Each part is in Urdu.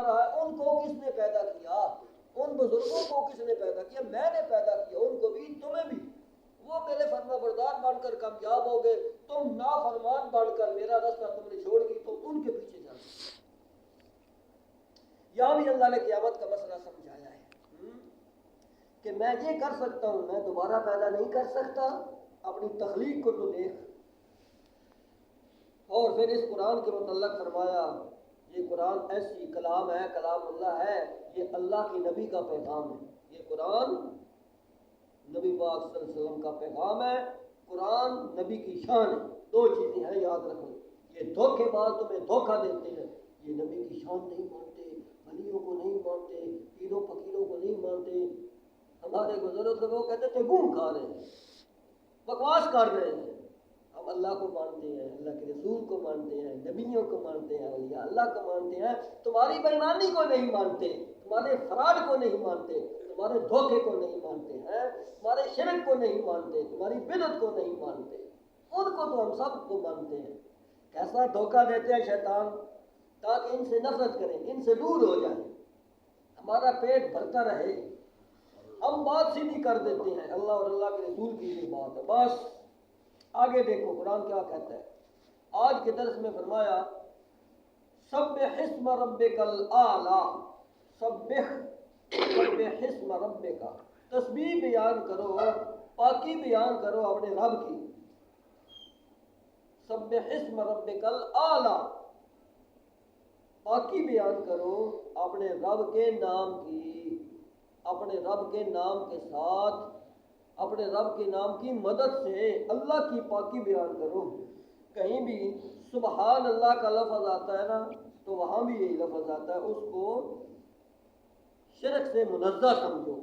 رہا ہے ان کو کس نے پیدا کیا؟ ان بزرگوں کو کس نے پیدا کیا؟ میں نے پیدا کیا، ان کو بھی تمہیں بھی۔ وہ میرے فرما بردار بن کر کامیاب ہو گئے، تم نافرمان بن کر میرا راستہ تم نے چھوڑ دی تو ان کے پیچھے جا۔ یہاں بھی اللہ نے قیامت کا مسئلہ سمجھایا ہے کہ میں یہ کر سکتا ہوں، میں دوبارہ پیدا نہیں کر سکتا، اپنی تخلیق کو تو دیکھ۔ اور پھر اس قرآن کے متعلق فرمایا یہ قرآن ایسی کلام ہے، کلام اللہ ہے، یہ اللہ کی نبی کا پیغام ہے۔ یہ قرآن نبی پاک صلی اللہ علیہ وسلم کا پیغام ہے، قرآن نبی کی شان ہے۔ دو چیزیں ہیں، یاد رکھو۔ یہ دھوکے باز تمہیں دھوکہ دیتے ہیں، یہ نبی کی شان نہیں مانتے، ولیوں کو نہیں مانتے، پیروں فقیروں کو نہیں مانتے۔ ہمارے بزرگ تھے وہ کہتے تھے گھوم کھا رہے ہیں، بکواس کر رہے ہیں۔ ہم اللہ کو مانتے ہیں، اللہ کے رسول کو مانتے ہیں، نبیوں کو مانتے ہیں، اولیاء اللہ کو مانتے ہیں، تمہاری بےایمانی کو نہیں مانتے، تمہارے فراڈ کو نہیں مانتے، تمہارے دھوکے کو نہیں مانتے ہیں، تمہارے شرک کو نہیں مانتے، تمہاری بدعت کو نہیں مانتے۔ ان کو تو ہم سب کو مانتے ہیں۔ کیسا دھوکہ دیتے ہیں شیطان، تاکہ ان سے نفرت کریں، ان سے دور ہو جائیں، ہمارا پیٹ بھرتا رہے، ہم بات سیدھی کر دیتے ہیں۔ اللہ اور اللہ کے رسول کی یہ بات ہے بس۔ آگے دیکھو قرآن کیا کہتا ہے۔ آج کے درس میں فرمایا سبح اسم ربک الاعلی، سبح اسم ربک، تسبیح بیان کرو، پاکی بیان کرو اپنے رب کی۔ سبح اسم ربک الاعلی، پاکی بیان کرو اپنے رب کے نام کی، اپنے رب کے نام کے ساتھ، اپنے رب کے نام کی مدد سے اللہ کی پاکی بیان کرو۔ کہیں بھی سبحان اللہ کا لفظ آتا ہے نا تو وہاں بھی یہی لفظ آتا ہے، اس کو شرک سے منزہ سمجھو،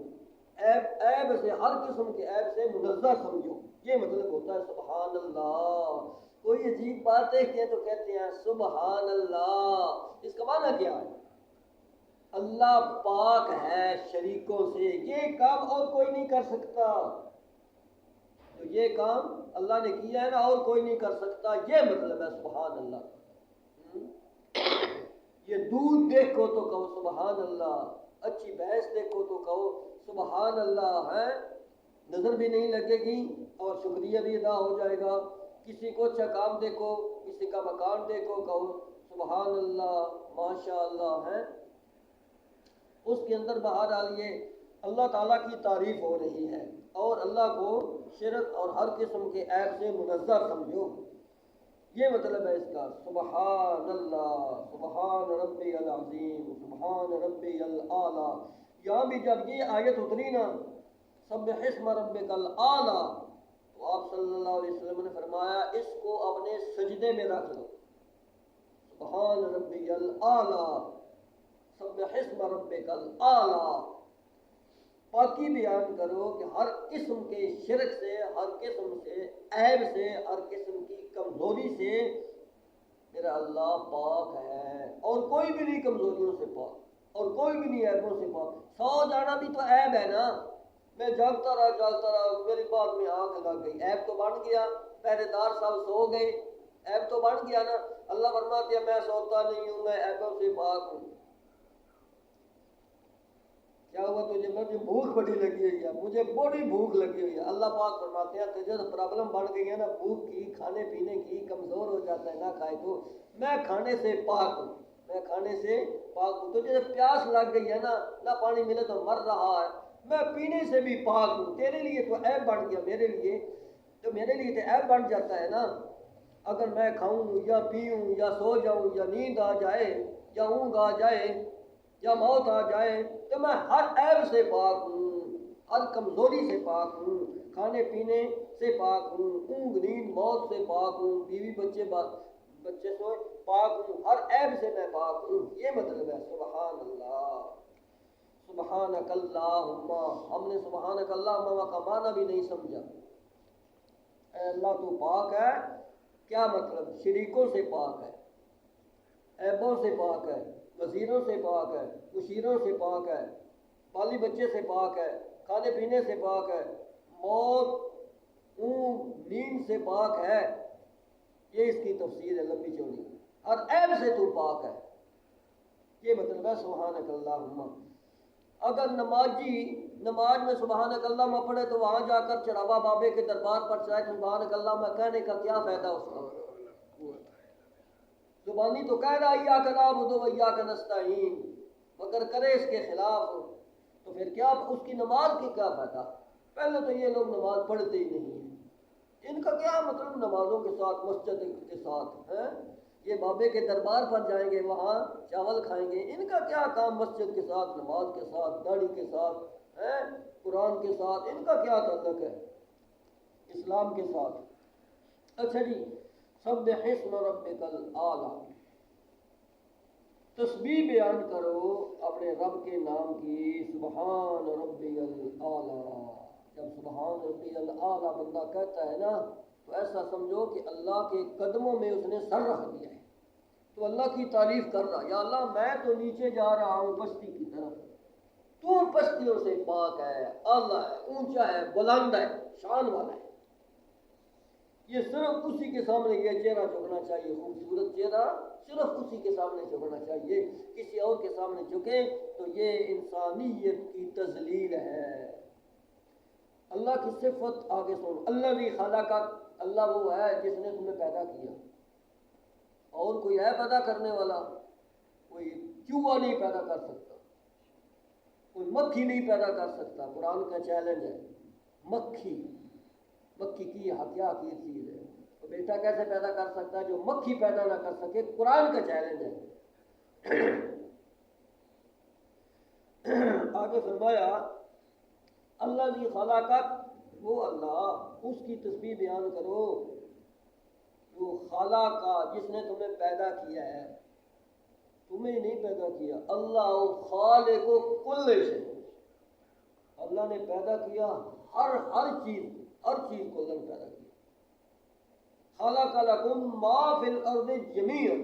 عیب سے، ہر قسم کے عیب سے منزہ سمجھو، یہ مطلب ہوتا ہے سبحان اللہ۔ کوئی عجیب بات دیکھتے ہیں تو کہتے ہیں سبحان اللہ، اس کا معنی کیا ہے؟ اللہ پاک ہے شریکوں سے، یہ کام اور کوئی نہیں کر سکتا، تو یہ کام اللہ نے کیا ہے نا اور کوئی نہیں کر سکتا، یہ مطلب ہے سبحان اللہ۔ یہ دودھ دیکھو تو کہو سبحان اللہ، اچھی بھینس دیکھو تو کہو سبحان اللہ، ہے نظر بھی نہیں لگے گی اور شکریہ بھی ادا ہو جائے گا۔ کسی کو اچھا کام دیکھو، کسی کا مکان دیکھو، کہو سبحان اللہ، ماشاء اللہ، ہے اس کے اندر بہرحال یہ اللہ تعالیٰ کی تعریف ہو رہی ہے، اور اللہ کو شرک اور ہر قسم کے عیب سے منزہ سمجھو، یہ مطلب ہے اس کا۔ سبحان اللہ، سبحان ربی العظیم، سبحان ربی الاعلیٰ۔ یہاں بھی جب یہ آیت اتری نا سبح اسم ربک الاعلیٰ، تو آپ صلی اللہ علیہ وسلم نے فرمایا اس کو اپنے سجدے میں رکھ دو، سبحان ربی الاعلیٰ، سبح اسم ربک الاعلیٰ، پاکی بیان کرو کہ ہر قسم کے شرک سے، ہر قسم سے عیب سے، ہر قسم کی کمزوری سے میرا اللہ پاک ہے، اور کوئی بھی نہیں کمزوریوں سے پاک، اور کوئی بھی نہیں عیبوں سے پاک۔ سو جانا بھی تو عیب ہے نا، میں جاگتا رہا میری بات میں آنکھ لگ گئی، عیب تو بن گیا، پہرے دار صاحب سو گئے، عیب تو بن گیا نا۔ اللہ فرماتے ہیں میں سوتا نہیں ہوں، میں عیبوں سے پاک ہوں۔ کیا ہوا تجھے؟ مجھے بھوک بڑی لگی ہوئی ہے، مجھے بڑی بھوک لگی ہوئی ہے۔ اللہ پاک فرماتے ہیں تجھے تو پرابلم بڑھ گئی ہے نا بھوک کی، کھانے پینے کی، کمزور ہو جاتا ہے نہ کھائے تو، میں کھانے سے پاک ہوں، میں کھانے سے پاک ہوں۔ تجھے پیاس لگ گئی ہے نا، نہ پانی ملے تو مر رہا ہے، میں پینے سے بھی پاک ہوں۔ تیرے لیے تو عیب بن گیا، میرے لیے تو عیب بن جاتا ہے نا۔ اگر میں کھاؤں یا پیوں یا سو جاؤں یا نیند آ جائے یا اونگ آ جائے یا موت آ جائے تو میں ہر عیب سے پاک ہوں، ہر کمزوری سے پاک ہوں، کھانے پینے سے پاک ہوں، اونگ نیند موت سے پاک ہوں، بیوی بچے سے پاک ہوں، ہر عیب سے میں پاک ہوں، یہ مطلب ہے سبحان اللہ۔ سبحانک اللہم، ہم نے سبحانک اللہم کا معنی بھی نہیں سمجھا۔ اے اللہ تو پاک ہے، کیا مطلب؟ شریکوں سے پاک ہے، عیبوں سے پاک ہے، وزیروں سے پاک ہے، مشیروں سے پاک ہے، بالی بچے سے پاک ہے، کھانے پینے سے پاک ہے، موت اونگ نیند سے پاک ہے۔ یہ اس کی تفسیر ہے لمبی چوڑی، ہر عیب سے تو پاک ہے۔ یہ مطلب ہے سبحانک اللہم۔ اگر نمازی نماز میں سبحانک اللہم پڑھے تو وہاں جا کر چڑھاوا بابے کے دربار پر چاہے سبحانک اللہم کہنے کا کیا فائدہ اس کا؟ زبانی تو کہہ رہا ایاک نعبد و ایاک نستعین، مگر کرے اس کے خلاف تو پھر کیا اس کی نماز کی کیا فائدہ؟ پہلے تو یہ لوگ نماز پڑھتے ہی نہیں ہیں، ان کا کیا مطلب نمازوں کے ساتھ مسجد کے ساتھ ہیں؟ یہ بابے کے دربار پر جائیں گے وہاں چاول کھائیں گے، ان کا کیا کام مسجد کے ساتھ، نماز کے ساتھ، داڑھی کے ساتھ ہیں، قرآن کے ساتھ، ان کا کیا تعلق ہے اسلام کے ساتھ؟ اچھا جی، سبح اسم ربک الاعلی، تسبیح بیان کرو اپنے رب کے نام کی، سبحان ربی الاعلی۔ جب سبحان ربی الاعلی بندہ کہتا ہے نا تو ایسا سمجھو کہ اللہ کے قدموں میں اس نے سر رکھ دیا ہے، تو اللہ کی تعریف کر رہا، یا اللہ میں تو نیچے جا رہا ہوں پستی کی طرف، تو پستیوں سے پاک ہے، اعلیٰ ہے، اونچا ہے، بلند ہے، شان والا ہے۔ یہ صرف اسی کے سامنے یہ چہرہ جھکنا چاہیے، خوبصورت چہرہ صرف اسی کے سامنے جھکنا چاہیے، کسی اور کے سامنے جھکے تو یہ انسانیت کی تذلیل ہے۔ اللہ کی صفت آگے سن، اللہ بھی خالق، اللہ وہ ہے جس نے تمہیں پیدا کیا، اور کوئی ہے پیدا کرنے والا؟ کوئی چوہا نہیں پیدا کر سکتا، کوئی مکھی نہیں پیدا کر سکتا، قرآن کا چیلنج ہے۔ مکھی کی کیا چیز ہے؟ تو بیٹا کیسے پیدا کر سکتا ہے جو مکھی پیدا نہ کر سکے؟ قرآن کا چیلنج ہے۔ آگے فرمایا اللہ بھی خلاقت، وہ اللہ اس کی تسبیح بیان کرو جو خالق کا، جس نے تمہیں پیدا کیا ہے، تمہیں نہیں پیدا کیا۔ اللہ خالق کل شے، اللہ نے پیدا کیا ہر چیز کو اللہ نے پیدا کیا۔ خلق لکم ما فی الارض جمیعا،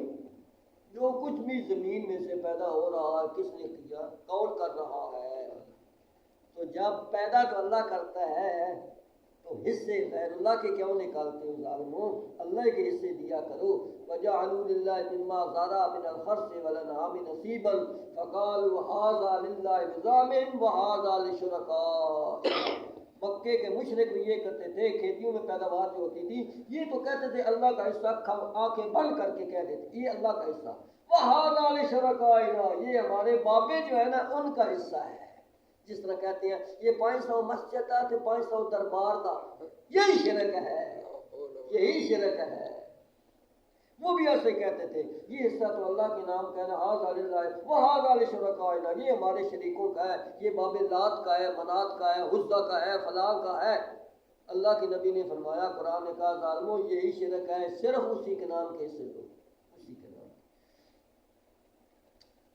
جو کچھ بھی زمین میں سے پیدا ہو رہا ہے کس نے کیا؟ کون کر رہا ہے؟ تو جب پیدا تو اللہ کرتا ہے تو حصے غیر اللہ کے کیوں نکالتے ہو ظالموں؟ اللہ کے حصے دیا کرو۔ وَجَعَلُوا لِلَّهِ مِمَّا ذَرَأَ مِنَ الْحَرْثِ وَالْأَنْعَامِ نَصِيبًا فَقَالُوا هَٰذَا لِلَّهِ بِزَعْمِهِمْ وَهَٰذَا لِشُرَكَائِنَا۔ مکے کے مشرک بھی یہ کرتے تھے، کھیتیوں میں پیداوار جو ہوتی تھی یہ تو کہتے تھے اللہ کا حصہ، آنکھیں بند کر کے کہہ دیتے یہ اللہ کا حصہ، وَهَٰذَا لِشُرَكَائِنَا، یہ ہمارے بابے جو ہے نا ان کا حصہ ہے۔ جس طرح کہتے ہیں یہ 500 مسجد تھا تو 500 دربار تھا، یہی شرک ہے، یہی شرک ہے۔ وہ بھی ایسے کہتے تھے یہ حصہ تو اللہ کے نام کا ہے، ہاذا للہ وہذا لشرکائنا، یہ ہمارے شریکوں کا ہے، یہ باب لات کا ہے، منات کا ہے، عزا کا ہے، فلاں کا ہے۔ اللہ کے نبی نے فرمایا، قرآن نے کہا ظالموں یہی شرک ہے، صرف اسی کے نام کے حصے دو، اسی کے نام۔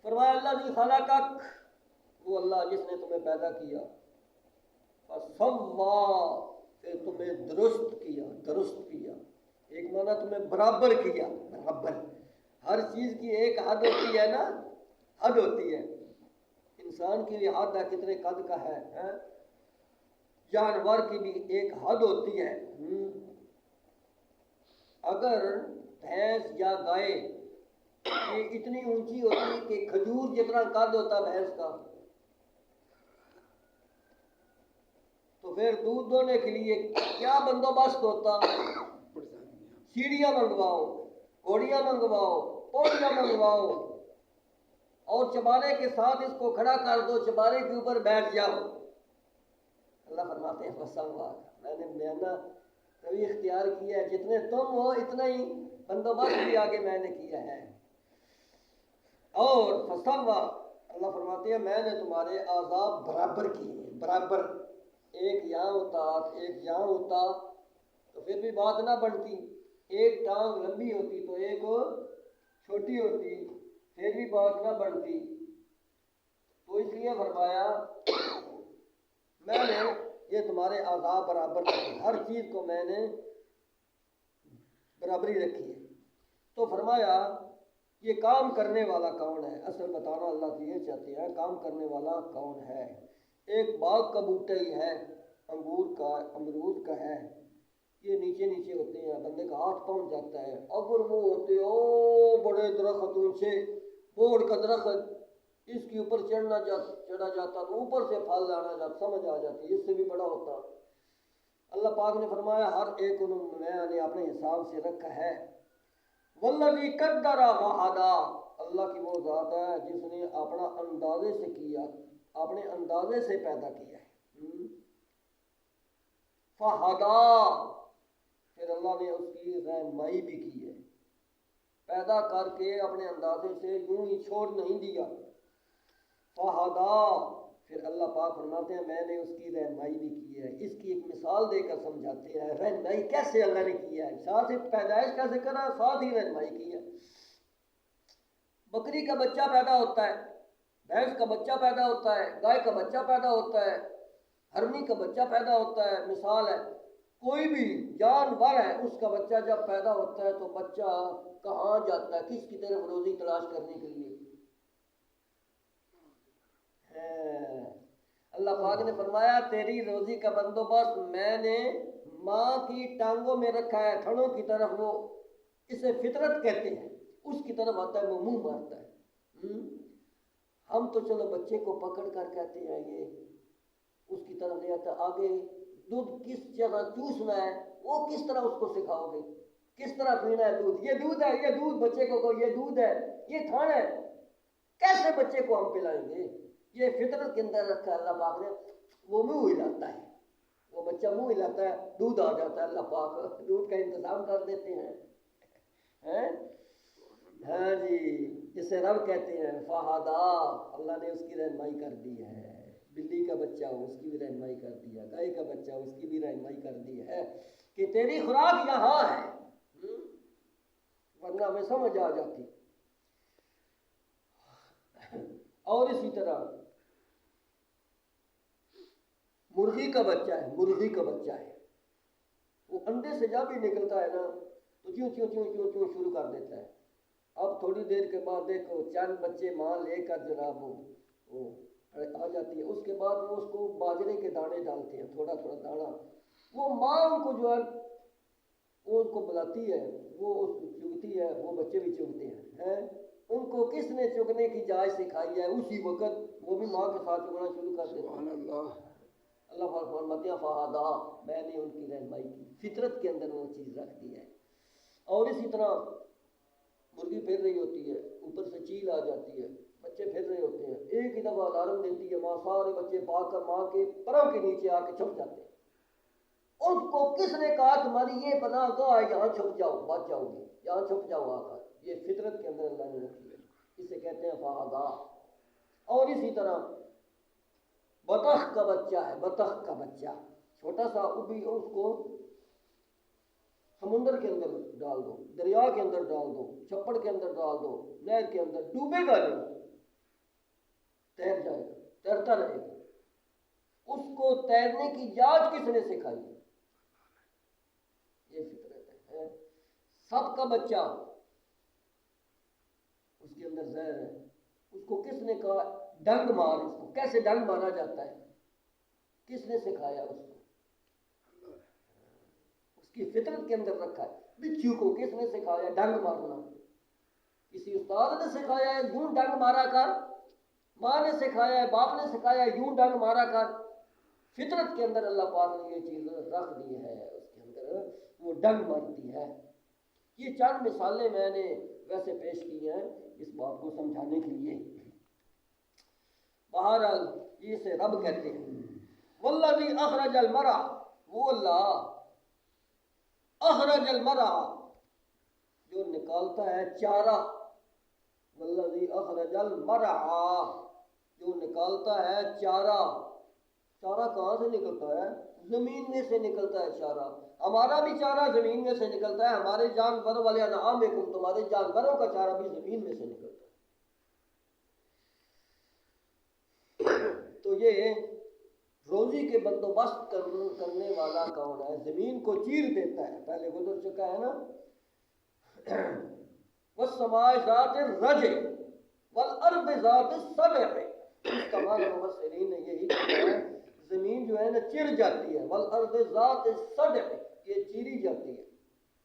فرمایا اللہ جی خلقک، وہ اللہ جس نے تمہیں پیدا کیا، فسوا، پھر تمہیں درست کیا، ایک معنی تمہیں برابر کیا، برابر، ہر چیز کی ایک حد ہوتی ہے نا، حد ہوتی ہے، انسان کی بھی حد ہے کتنے قد کا ہے، جانور کی بھی ایک حد ہوتی ہے۔ اگر بھینس یا گائے یہ اتنی اونچی ہوتی کہ کھجور جتنا قد ہوتا بھینس کا، تو پھر دودھ دونے کے لیے کیا بندوبست ہوتا؟ سیڑھیاں منگواؤ، گھوڑیاں منگواؤ، پوڑیاں منگواؤ، اور چبارے کے ساتھ اس کو کھڑا کر دو، چبارے کے اوپر بیٹھ جاؤ۔ اللہ فرماتے ہیں فسوا، میں نے میانہ روی اختیار کیا ہے، جتنے تم ہو اتنا ہی بندوبست بھی آگے میں نے کیا ہے۔ اور فسوا، اللہ فرماتے ہیں میں نے تمہارے اعضاء برابر کیے، برابر، ایک یہاں ہوتا ایک یہاں ہوتا تو پھر بھی بات نہ بنتی، ایک ٹانگ لمبی ہوتی تو ایک چھوٹی ہوتی پھر بھی بات نہ بنتی۔ تو اس لیے فرمایا میں نے یہ تمہارے اعضاء برابر رکھے، ہر چیز کو میں نے برابری رکھی ہے۔ تو فرمایا یہ کام کرنے والا کون ہے؟ اصل بتانا اللہ تو یہ چاہتے ہیں کام کرنے والا کون ہے۔ ایک باغ کا بوٹا ہی ہے، انگور کا، امرود کا ہے، یہ نیچے نیچے ہوتے ہیں، بندے کا ہاتھ پہنچ جاتا ہے، اگر وہ ہوتے او بڑے درخت اونچے، بوڑ کا درخت اس کے اوپر چڑھا جاتا تو اوپر سے پھل لانا جاتا، سمجھ آ جاتی، اس سے بھی بڑا ہوتا۔ اللہ پاک نے فرمایا ہر ایک میں نے اپنے حساب سے رکھا ہے۔ والذی قدر فہدی، اللہ کی وہ ذات ہے جس نے اپنا اندازے سے کیا، اپنے اندازے سے پیدا کیا ہے۔ فہدی، پھر اللہ نے اس کی رہنمائی بھی کی ہے، پیدا کر کے اپنے اندازے سے یوں ہی چھوڑ نہیں دیا۔ فہدی، پھر اللہ پاک فرماتے ہیں میں نے اس کی رہنمائی بھی کی ہے۔ اس کی ایک مثال دے کر سمجھاتے ہیں رہنمائی کیسے اللہ نے کی ہے، ساتھ ہی پیدائش کیسے کرا، ساتھ ہی رہنمائی کی ہے۔ بکری کا بچہ پیدا ہوتا ہے، بھینس کا بچہ پیدا ہوتا ہے، گائے کا بچہ پیدا ہوتا ہے، ہرنی کا بچہ پیدا ہوتا ہے، مثال ہے۔ کوئی بھی جانور ہے اس کا بچہ جب پیدا ہوتا ہے تو بچہ کہاں جاتا ہے، کس کی طرف روزی تلاش کرنے کے لیے؟ اللہ پاک نے فرمایا تیری روزی کا بندوبست میں نے ماں کی ٹانگوں میں رکھا ہے، تھڑوں کی طرف، وہ اسے فطرت کہتے ہیں، اس کی طرف آتا ہے وہ منہ مارتا ہے۔ ہم تو چلو بچے کو پکڑ کر کہتے ہیں یہ اس کی طرف لے آتا، آگے دودھ کس جگہ چوسنا ہے وہ کس طرح اس کو سکھاؤ گے، کس طرح پینا ہے دودھ، یہ دودھ ہے، یہ دودھ بچے کو کہو یہ دودھ ہے، یہ تھن ہے، کیسے بچے کو ہم پلائیں گے؟ یہ فطرت کے اندر رکھا اللہ پاک نے، وہ منہ ہلاتا ہے، وہ بچہ منہ ہلاتا ہے، دودھ آ جاتا ہے، اللہ پاک دودھ کا انتظام کر دیتے ہیں۔ ہاں جی، اسے رب کہتے ہیں فہدا، اللہ نے اس کی رہنمائی کر دی ہے۔ بلی کا بچہ ہو اس کی بھی رہنمائی کر دی ہے، گائے کا بچہ ہو اس کی بھی رہنمائی کر دی ہے کہ تیری خوراک یہاں ہے، ورنہ ہمیں سمجھ آ جاتی۔ اور اسی طرح مرغی کا بچہ ہے، مرغی کا بچہ ہے، وہ انڈے سے جب بھی نکلتا ہے نا تو چیوں چیوں چیوں چیوں چیوں شروع کر دیتا ہے۔ اب تھوڑی دیر کے بعد دیکھو چند بچے ماں لے کر جناب وہ آ جاتی ہے، اس کے بعد وہ اس کو باجرے کے دانے ڈالتے ہیں، تھوڑا تھوڑا دانا، وہ ماں ان کو جو ہے وہ ان کو بلاتی ہے، وہ چگتی ہے، وہ بچے بھی چگتے ہیں۔ ان کو کس نے چگنے کی جائز سکھائی ہے، اسی وقت وہ بھی ماں کے ساتھ چگنا شروع کر دیتے ہیں۔ اللہ فرماتے ہیں فہدا، میں نے ان کی رہنمائی کی، فطرت کے اندر وہ چیز رکھ دی ہے۔ اور اسی طرح مرغی پھر رہی ہوتی ہے، اوپر سے چیل آ جاتی ہے، بچے پھر رہے ہوتے ہیں، ایک ہی دفعہ الارم دیتی ہے ماں، سارے بچے بھاگ کر ماں کے پروں کے نیچے آ کے چھپ جاتے ہیں۔ ان کو کس نے کہا تمہاری یہ پناہ گاہ ہے، یہاں چھپ جاؤ، بچ جاؤ گے، یہاں چھپ جاؤ آ کر، یہ فطرت کے اندر اللہ نے رکھی ہے، اسے کہتے ہیں فہدا۔ اور اسی طرح بطخ کا بچہ ہے، بطخ کا بچہ چھوٹا سا، بھی اس کو سمندر کے اندر ڈال دو، دریا کے اندر ڈال دو، چھپڑ کے اندر ڈال دو، نہر کے اندر، ڈوبے گا نہیں، تیر جائے گا، تیرتا رہے گا۔ اس کو تیرنے کی جاچ کس نے سکھائی؟ یہ فطرت ہے۔ سب کا بچہ اس کے اندر زہر ہے، اس کو کس نے کہا ڈنگ مار، اس کو کیسے ڈنگ مارا جاتا ہے، کس نے سکھایا اس کو؟ اس کی فطرت کے اندر رکھا ہے۔ بچھو کو کس نے سکھایا ڈنگ مارنا؟ کسی استاد نے سکھایا ہے یوں ڈنگ مارا کر، ماں نے سکھایا ہے، باپ نے سکھایا ہے یوں ڈنگ مارا کر؟ فطرت کے اندر اللہ پاک نے یہ چیز رکھ دی ہے، اس کے اندر وہ ڈنگ مارتی ہے۔ یہ چند مثالیں میں نے ویسے پیش کی ہیں اس بات کو سمجھانے کے لیے۔ بہرحال یہ سے رب کہتے ہیں والذی اخرج المرعى، وہ اللہ اخرج المرعى جو نکالتا ہے چارہ، والذی اخرج المرعى جو نکالتا ہے چارہ۔ چارہ کہاں سے نکلتا ہے؟ زمین میں سے نکلتا ہے چارہ۔ ہمارا بھی چارہ زمین میں سے نکلتا ہے، ہمارے جانوروں والے انعامکم، تمہارے جانوروں کا چارہ بھی زمین میں سے نکلتا ہے۔ تو یہ روزی کے بندوبست کرنے والا کون ہے؟ زمین کو چیر دیتا ہے، پہلے گزر چکا ہے نا، والسماء ذات الرجع والارض ذات الصدع، اس کا معنی مفسرین نے یہی کیا ہے، زمین جو ہے نا چر جاتی ہے، والارض ذات الصدع، یہ چیری جاتی ہے،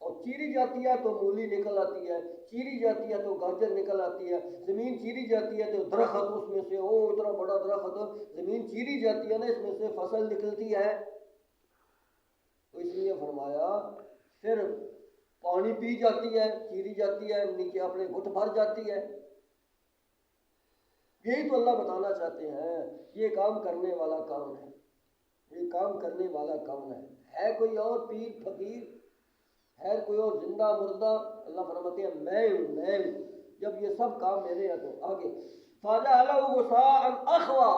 اور چیری جاتی ہے تو مولی نکل آتی ہے، چیری جاتی ہے تو گاجر نکل آتی ہے، زمین چیری جاتی ہے تو درخت اس میں سے اتنا بڑا درخت، زمین چیری جاتی ہے نا اس میں سے فصل نکلتی ہے۔ تو اس لیے فرمایا پھر پانی پی جاتی ہے، چیری جاتی ہے، نیچے اپنے گھٹ بھر جاتی ہے۔ یہی تو اللہ بتانا چاہتے ہیں، یہ کام کرنے والا کون ہے؟ یہ کام کرنے والا کون ہے کوئی اور پیر فقیر؟ ہے کوئی اور زندہ مردہ؟ اللہ فرماتے ہیں میں ہوں۔ جب یہ سب کام میرے ہیں تو آگے فَجَعَلَهُ غُثَاءً أَحْوَىٰ،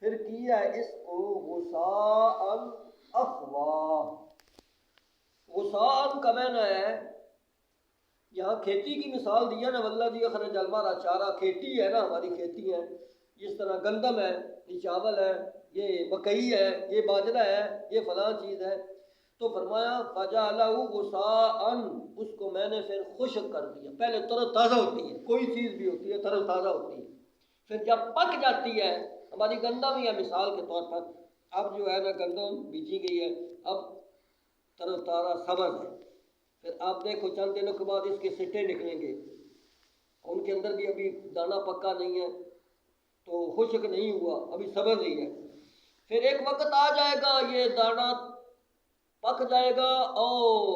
پھر کیا اس کو غُثَاءً أَحْوَىٰ۔ غُثَاءً کا معنی ہے، یہاں کھیتی کی مثال دیا نا، والذی اخرج المرعیٰ، چارہ کھیتی ہے نا، ہماری کھیتی ہے، جس طرح گندم ہے، یہ چاول ہے، یہ مکئی ہے، یہ باجرہ ہے، یہ فلاں چیز ہے۔ تو فرمایا فَجَعَلَهُ غُثَاءً، اس کو میں نے پھر خشک کر دیا۔ پہلے تر و تازہ ہوتی ہے، کوئی چیز بھی ہوتی ہے تر و تازہ ہوتی ہے، پھر جب پک جاتی ہے، ہماری گندم یا مثال کے طور پر اب جو ہے نا گندم بیجی گئی ہے، اب تر و تازہ سبز ہے، پھر آپ دیکھو چند دنوں کے بعد اس کے سٹے نکلیں گے، ان کے اندر بھی ابھی دانہ پکا نہیں ہے تو خشک نہیں ہوا، ابھی سبز ہی ہے۔ پھر ایک وقت آ جائے گا یہ دانہ پک جائے گا اور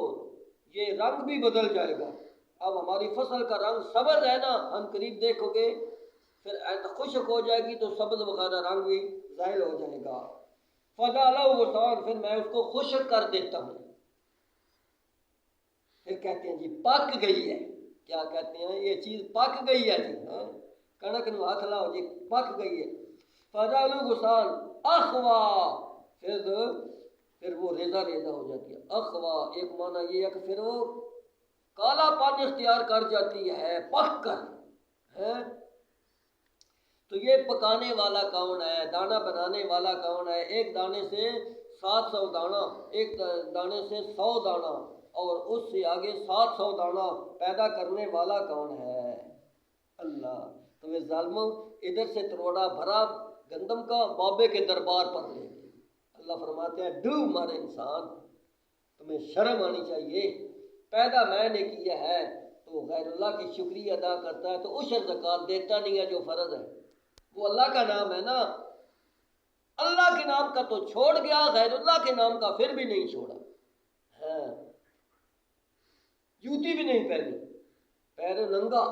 یہ رنگ بھی بدل جائے گا۔ اب ہماری فصل کا رنگ سبز ہے نا، ان قریب دیکھو گے پھر خشک ہو جائے گی تو سبز وغیرہ رنگ بھی ظاہر ہو جائے گا۔ فَجَعَلَهُ غُثَاءً، پھر میں اس کو خشک کر دیتا ہوں۔ پھر کہتے ہیں جی پک گئی ہے، کیا کہتے ہیں؟ یہ چیز پک گئی ہے جی، کنک نو ہاتھ لاؤ جی پک گئی ہے۔ فَجَعَلَهُ غُثَاءً أَحْوَىٰ، پھر وہ ریزہ ہو جاتی ہے۔ اخوا ایک معنی یہ ہے کہ پھر وہ کالا پانی اختیار کر جاتی ہے پک کر۔ تو یہ پکانے والا کون ہے؟ دانہ بنانے والا کون ہے؟ ایک دانے سے 700 دانہ، ایک دانے سے 100 دانہ، اور اس سے آگے 700 دانہ پیدا کرنے والا کون ہے؟ اللہ۔ تمہیں ظالموں ادھر سے تروڑا بھرا گندم کا بابے کے دربار پر لے گئے۔ اللہ فرماتے ہیں ڈوب مارے انسان، تمہیں شرم آنی چاہیے، پیدا میں نے کیا ہے تو غیر اللہ کی شکریہ ادا کرتا ہے تو عشر زکوٰۃ دیتا نہیں ہے جو فرض ہے، وہ اللہ کا نام ہے نا، اللہ کے نام کا تو چھوڑ گیا، غیر اللہ کے نام کا پھر بھی نہیں چھوڑا، جوتی بھی نہیں پہنی، پیر ننگا،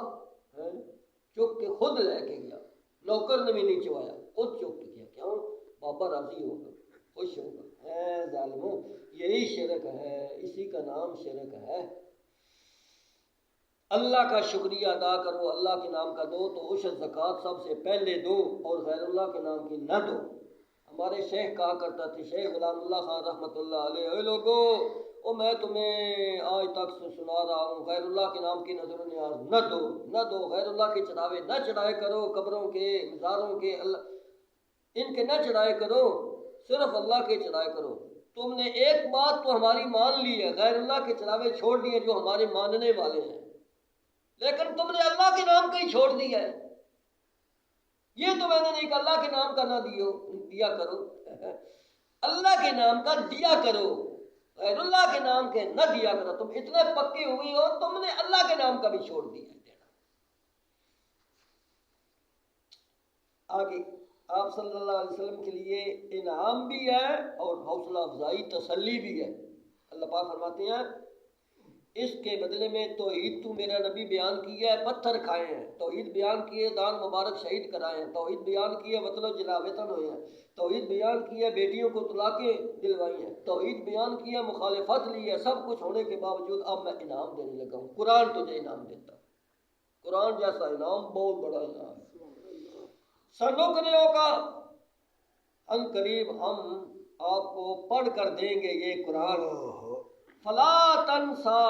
چک کے خود لے کے گیا، نوکر نے بھی نہیں چوایا، خود چک کے گیا، کیوں؟ بابا راضی ہوگا، خوش ہوگا۔ اے ظالموں یہی شرک ہے، اسی کا نام شرک ہے۔ اللہ کا شکریہ ادا کرو، اللہ کے نام کا دو تو عشر زکوٰۃ سب سے پہلے دو، اور غیر اللہ کے نام کی نہ دو۔ ہمارے شیخ کہا کرتا تھے، شیخ غلام اللہ خان رحمۃ اللہ علیہ، اے لوگو میں تمہیں آج تک سنا رہا ہوں، غیر اللہ کے نام کی نظر و نیاز نہ دو، غیر اللہ کے چڑھاوے نہ چڑھائے کرو، قبروں کے، مزاروں کے، ان کے نہ چڑھائے کرو، صرف اللہ کے چڑھائے کرو۔ تم نے ایک بات تو ہماری مان لی ہے، غیر اللہ کے چڑھاوے چھوڑ دیے جو ہمارے ماننے والے ہیں، لیکن تم نے اللہ کے نام کا ہی چھوڑ دیا ہے۔ یہ تو میں نے نہیں کہا اللہ کے نام کا نہ دیا کرو، اللہ کے نام کا دیا کرو، غیر اللہ کے نام کے نہ دیا کرو۔ تم اتنے پکے ہوئی ہو، تم نے اللہ کے نام کا بھی چھوڑ دیا ہے دینا۔ آگے آپ صلی اللہ علیہ وسلم کے لیے انعام بھی ہے اور حوصلہ افزائی تسلی بھی ہے۔ اللہ پاک فرماتے ہیں اس کے بدلے میں توحید تو میرا نبی بیان کیا ہے، پتھر کھائے ہیں، توحید بیان کیے، دان مبارک شہید کرائے ہیں، توحید بیان کیے، وطن و جلا وطن ہوئے ہیں، توحید بیان کیا، بیٹیوں کو طلاقیں دلوائی ہیں، توحید بیان کیا، مخالفت لی ہے، سب کچھ ہونے کے باوجود اب میں انعام دینے لگا ہوں، قرآن تجھے انعام دیتا ہوں، قرآن جیسا انعام بہت بڑا انعام ہے۔ سنقرئک کا ان قریب ہم آپ کو پڑھ کر دیں گے یہ قرآن، فلا تنسا،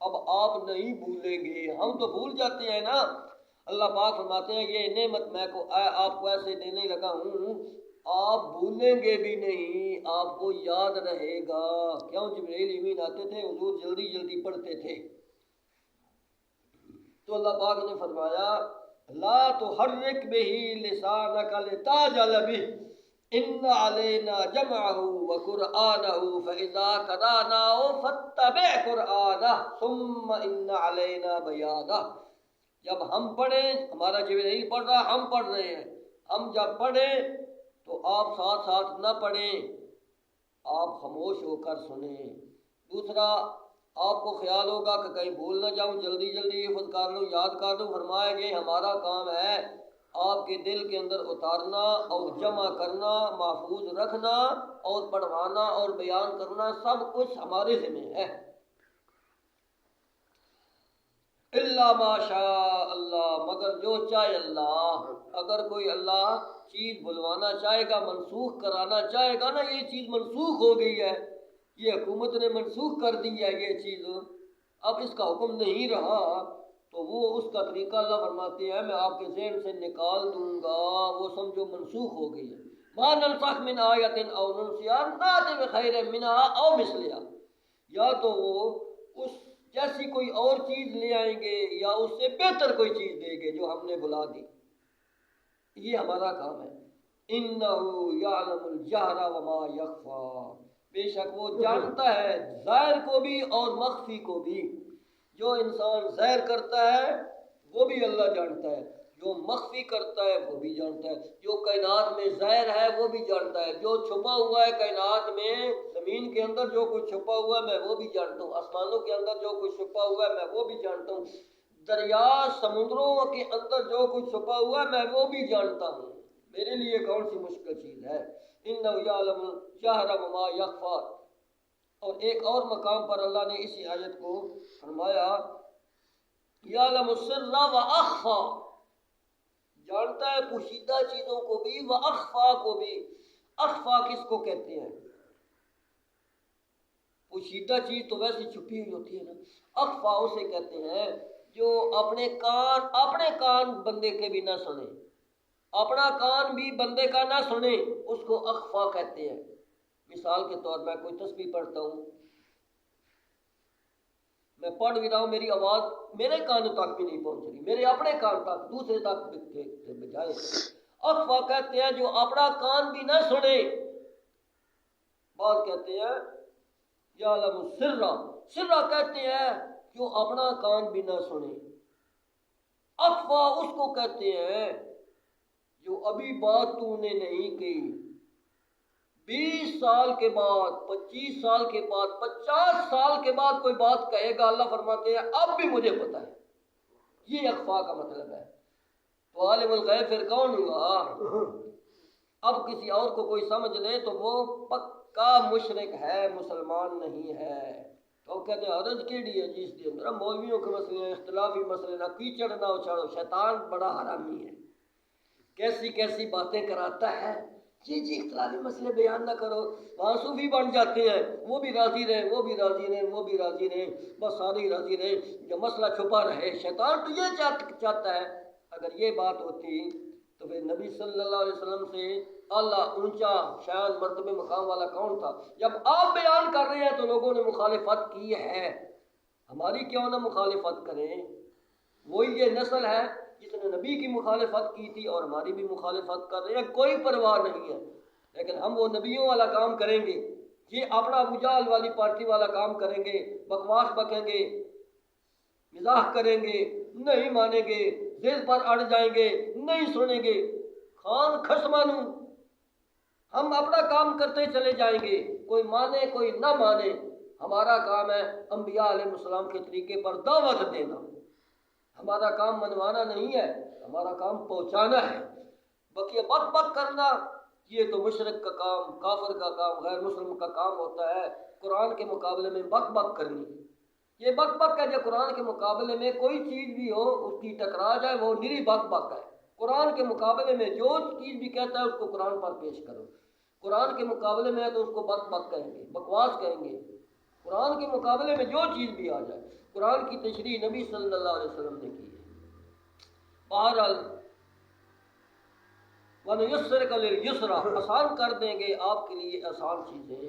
اب آپ نہیں بھولیں گے۔ ہم تو بھول جاتے ہیں نا، اللہ پاک فرماتے ہیں یہ نعمت میں آپ کو ایسے دینے لگا ہوں، آپ بھولیں گے بھی نہیں، آپ کو یاد رہے گا۔ کیوں؟ جبرائیل امین آتے تھے، حضور جلدی جلدی پڑھتے تھے، تو اللہ پاک نے فرمایا لا تحرک بہ لسانک لتعجل بہ، ان علینا جمعہ وقرآنہ فاذا قرأناہ فاتبع قرآنہ ثم ان علینا بیانہ۔ جب ہم پڑھیں، ہمارا جبرائیل پڑھ رہا، ہم پڑھ رہے ہیں، ہم جب پڑھیں تو آپ ساتھ ساتھ نہ پڑھیں، آپ خاموش ہو کر سنیں۔ دوسرا، آپ کو خیال ہوگا کہ کہیں بھول نہ جاؤں، جلدی جلدی حفظ کر لوں، یاد کر لوں، فرمایا کہ ہمارا کام ہے آپ کے دل کے اندر اتارنا اور جمع کرنا، محفوظ رکھنا اور پڑھوانا اور بیان کرنا، سب کچھ ہمارے ذمہ ہے۔ اللہ ماشاء اللہ، مگر جو چاہے اللہ۔ اگر کوئی اللہ چیز بلوانا چاہے گا، منسوخ کرانا چاہے گا نا، یہ چیز منسوخ ہو گئی ہے، یہ حکومت نے منسوخ کر دی ہے یہ چیز، اب اس کا حکم نہیں رہا، تو وہ اس کا طریقہ اللہ فرماتے ہیں میں آپ کے ذہن سے نکال دوں گا، وہ سمجھو منسوخ ہو گئی ہے۔ ما ننسخ من آیت او ننسیہا نأتی بخیر منہا او مثلہا، یا تو وہ اس جیسی کوئی اور چیز لے آئیں گے یا اس سے بہتر کوئی چیز دیں گے جو ہم نے بلا دی، یہ ہمارا کام ہے۔ انہ یعلم الجہر وما یخفی، بے شک وہ جانتا ہے ظاہر کو بھی اور مخفی کو بھی۔ جو انسان ظاہر کرتا ہے وہ بھی اللہ جانتا ہے، جو مخفی کرتا ہے وہ بھی جانتا ہے، جو کائنات میں ظاہر ہے وہ بھی جانتا ہے، جو چھپا ہوا ہے کائنات میں، زمین کے اندر جو کچھ چھپا ہوا ہے میں وہ بھی جانتا ہوں، آسمانوں کے اندر جو کچھ چھپا ہوا ہے میں وہ بھی جانتا ہوں، دریا سمندروں کے اندر جو کچھ چھپا ہوا ہے میں وہ بھی جانتا ہوں، میرے لیے کون سی مشکل چیز ہے۔ انہ یعلم الجہر وما یخفی۔ اور ایک اور مقام پر اللہ نے اسی آیت کو فرمایا یعلم السر واخفی، جانتا ہے پوشیدہ چیزوں کو بھی، واخفی کو بھی۔ اخفا کس کو کہتے ہیں؟ پوشیدہ چیز تو ویسے چھپی ہوئی ہوتی ہے نا، اخفا اسے کہتے ہیں جو اپنے کان بندے کے بھی نہ سنے، اپنا کان بھی بندے کا نہ سنے، اس کو اخفا کہتے ہیں۔ مثال کے طور میں کوئی تسبیح پڑھتا ہوں، میں پڑھ بھی رہا ہوں، میری آواز میرے کانوں تک بھی نہیں پہنچ رہی، میرے اپنے کان تک، دوسرے تک کے بجائے۔ اخفا کہتے ہیں جو اپنا کان بھی نہ سنے، بعض کہتے ہیں یعلم السر، سرا کہتے ہیں جو اپنا کان بھی نہ سنے۔ اخفا اس کو کہتے ہیں جو ابھی بات تو نے نہیں کی، 20 سال کے بعد، 25 سال کے بعد، 50 سال کے بعد کوئی بات کہے گا، اللہ فرماتے ہیں اب بھی مجھے پتہ ہے، یہ اخفا کا مطلب ہے۔ تو عالم الغیب پھر کون ہوا؟ اب کسی اور کو کوئی سمجھ لے تو وہ پکا مشرک ہے، مسلمان نہیں ہے۔ تو کہتے ہیں حرج کیڑی ہے جس کے اندر مولویوں کے مسئلے ہیں، اختلافی مسئلے، نہ کیچڑ نہ اچھاڑو، شیطان بڑا حرامی ہے، کیسی کیسی باتیں کراتا ہے، جی اختلافی مسئلے بیان نہ کرو، وہاں صوفی بن جاتے ہیں، وہ بھی راضی رہے، وہ بھی راضی رہے، وہ بھی راضی رہے، بس سارے ہی راضی رہے، جو مسئلہ چھپا رہے۔ شیطان تو یہ چاہتا ہے۔ اگر یہ بات ہوتی تو پھر نبی صلی اللہ علیہ وسلم سے اللہ اونچا شان مرتبے مقام والا کون تھا؟ جب آپ بیان کر رہے ہیں تو لوگوں نے مخالفت کی ہے، ہماری کیوں نہ مخالفت کریں؟ وہی یہ نسل ہے جس نے نبی کی مخالفت کی تھی اور ہماری بھی مخالفت کر رہے ہیں، کوئی پرواہ نہیں ہے، لیکن ہم وہ نبیوں والا کام کریں گے، یہ اپنا ابو جہل والی پارٹی والا کام کریں گے، بکواس بکیں گے، مزاح کریں گے، نہیں مانیں گے، ضد پر اڑ جائیں گے، نہیں سنیں گے، خان خسمانو، ہم اپنا کام کرتے چلے جائیں گے، کوئی مانے کوئی نہ مانے، ہمارا کام ہے انبیاء علیہ السلام کے طریقے پر دعوت دینا، ہمارا کام منوانا نہیں ہے، ہمارا کام پہنچانا ہے۔ بقیہ بک بک کرنا یہ تو مشرک کا کام، کافر کا کام، غیر مسلم کا کام ہوتا ہے، قرآن کے مقابلے میں بک بک کرنی، یہ بک بک ہے۔ جو قرآن کے مقابلے میں کوئی چیز بھی ہو اس کی ٹکرا جائے وہ نری بک بک ہے۔ قرآن کے مقابلے میں جو چیز بھی کہتا ہے اس کو قرآن پر پیش کرو، قرآن کے مقابلے میں ہے تو اس کو بک بک کہیں گے، بکواس کہیں گے، قرآن کے مقابلے میں جو چیز بھی آ جائے۔ قرآن کی تشریح نبی صلی اللہ علیہ وسلم نے کی ہے۔ بہرحال وَنُيَسِّرُكَ لِلْيُسْرَىٰ، آسان کر دیں گے آپ کے لیے آسان چیزیں،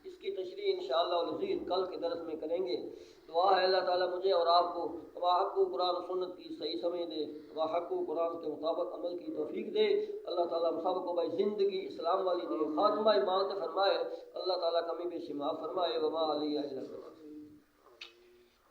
اس اس کی تشریح انشاءاللہ العزیز کل کے درس میں کریں گے۔ دعا ہے اللہ تعالیٰ مجھے اور آپ کو حق و قرآن و سنت کی صحیح سمجھ دے، حق و قرآن کے مطابق عمل کی توفیق دے۔ اللہ تعالیٰ ہم سب کو بھائی زندگی اسلام والی دے، خاتمہ ایمان سے فرمائے۔ اللہ تعالیٰ کمی بیشی معاف فرمائے۔ وما علیہ الا البلاغ۔